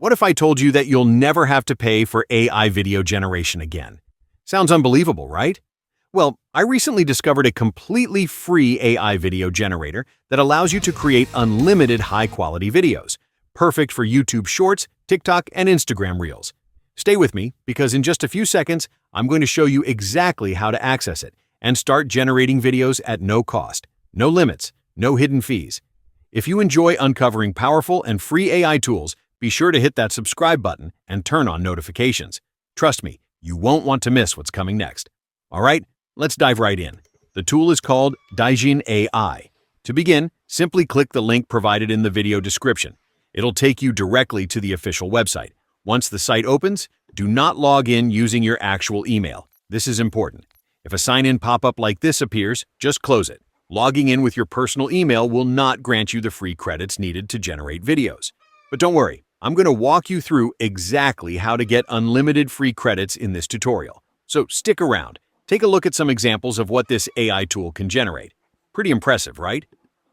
What if I told you that you'll never have to pay for AI video generation again? Sounds unbelievable, right? Well, I recently discovered a completely free AI video generator that allows you to create unlimited high-quality videos, perfect for YouTube Shorts, TikTok, and Instagram Reels. Stay with me because in just a few seconds, I'm going to show you exactly how to access it and start generating videos at no cost, no limits, no hidden fees. If you enjoy uncovering powerful and free AI tools, be sure to hit that subscribe button and turn on notifications. Trust me, you won't want to miss what's coming next. All right, let's dive right in. The tool is called Daijin AI. To begin, simply click the link provided in the video description. It'll take you directly to the official website. Once the site opens, do not log in using your actual email. This is important. If a sign-in pop-up like this appears, just close it. Logging in with your personal email will not grant you the free credits needed to generate videos. But don't worry, I'm going to walk you through exactly how to get unlimited free credits in this tutorial. So stick around. Take a look at some examples of what this AI tool can generate. Pretty impressive, right?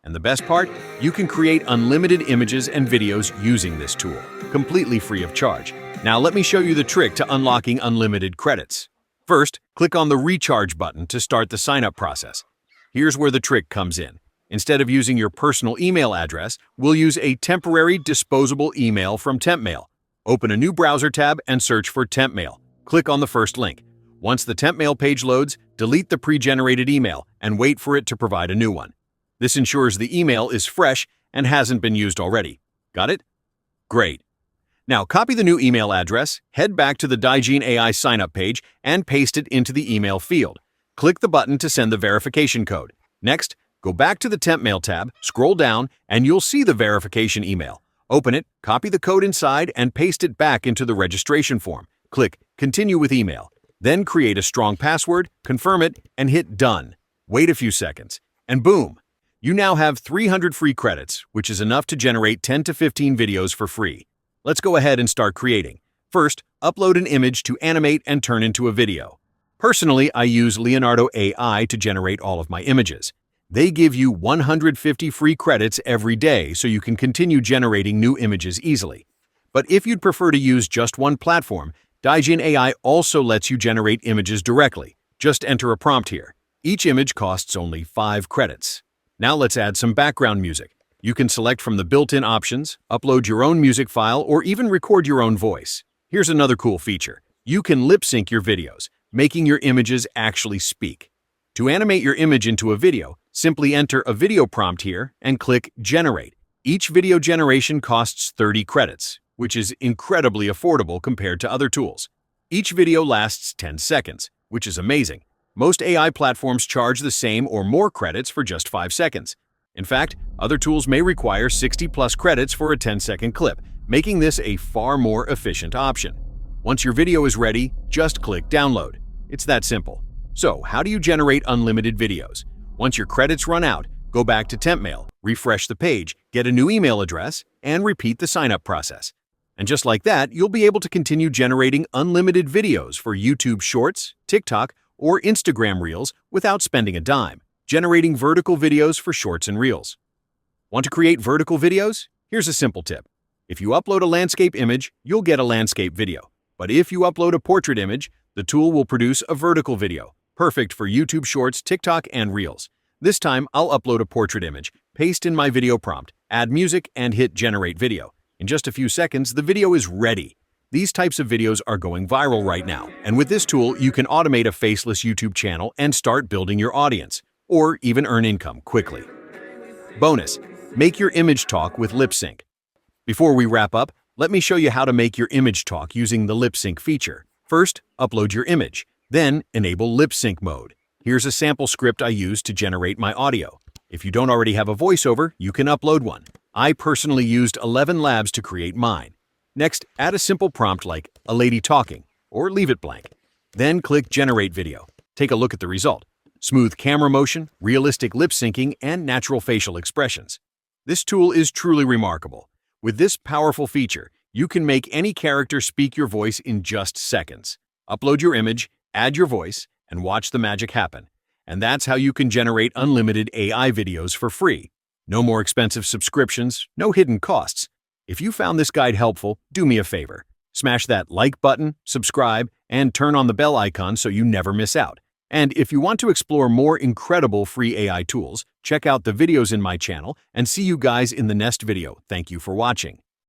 And the best part? You can create unlimited images and videos using this tool, completely free of charge. Now let me show you the trick to unlocking unlimited credits. First, click on the Recharge button to start the sign-up process. Here's where the trick comes in. Instead of using your personal email address, we'll use a temporary disposable email from TempMail. Open a new browser tab and search for TempMail. Click on the first link. Once the TempMail page loads, delete the pre-generated email and wait for it to provide a new one. This ensures the email is fresh and hasn't been used already. Got it? Great. Now copy the new email address, head back to the Daijin AI sign-up page, and paste it into the email field. Click the button to send the verification code. Next, go back to the TempMail tab, scroll down, and you'll see the verification email. Open it, copy the code inside, and paste it back into the registration form. Click Continue with Email. Then create a strong password, confirm it, and hit Done. Wait a few seconds, and boom! You now have 300 free credits, which is enough to generate 10 to 15 videos for free. Let's go ahead and start creating. First, upload an image to animate and turn into a video. Personally, I use Leonardo AI to generate all of my images. They give you 150 free credits every day so you can continue generating new images easily. But if you'd prefer to use just one platform, Daijin AI also lets you generate images directly. Just enter a prompt here. Each image costs only 5 credits. Now let's add some background music. You can select from the built-in options, upload your own music file, or even record your own voice. Here's another cool feature. You can lip-sync your videos, making your images actually speak. To animate your image into a video, simply enter a video prompt here and click Generate. Each video generation costs 30 credits, which is incredibly affordable compared to other tools. Each video lasts 10 seconds, which is amazing. Most AI platforms charge the same or more credits for just 5 seconds. In fact, other tools may require 60+ credits for a 10-second clip, making this a far more efficient option. Once your video is ready, just click Download. It's that simple. So, how do you generate unlimited videos? Once your credits run out, go back to TempMail, refresh the page, get a new email address, and repeat the sign-up process. And just like that, you'll be able to continue generating unlimited videos for YouTube Shorts, TikTok, or Instagram Reels without spending a dime, generating vertical videos for Shorts and Reels. Want to create vertical videos? Here's a simple tip. If you upload a landscape image, you'll get a landscape video. But if you upload a portrait image, the tool will produce a vertical video, perfect for YouTube Shorts, TikTok, and Reels. This time, I'll upload a portrait image, paste in my video prompt, add music, and hit Generate Video. In just a few seconds, the video is ready. These types of videos are going viral right now, and with this tool, you can automate a faceless YouTube channel and start building your audience, or even earn income quickly. Bonus: make your image talk with lip sync. Before we wrap up, let me show you how to make your image talk using the lip sync feature. First, upload your image, then enable lip sync mode. Here's a sample script I use to generate my audio. If you don't already have a voiceover, you can upload one. I personally used 11 Labs to create mine. Next, add a simple prompt like "a lady talking," or leave it blank. Then click Generate Video. Take a look at the result. Smooth camera motion, realistic lip syncing, and natural facial expressions. This tool is truly remarkable. With this powerful feature, you can make any character speak your voice in just seconds. Upload your image, add your voice, and watch the magic happen. And that's how you can generate unlimited AI videos for free. No more expensive subscriptions, no hidden costs. If you found this guide helpful, do me a favor. Smash that like button, subscribe, and turn on the bell icon so you never miss out. And if you want to explore more incredible free AI tools, check out the videos in my channel and see you guys in the next video. Thank you for watching.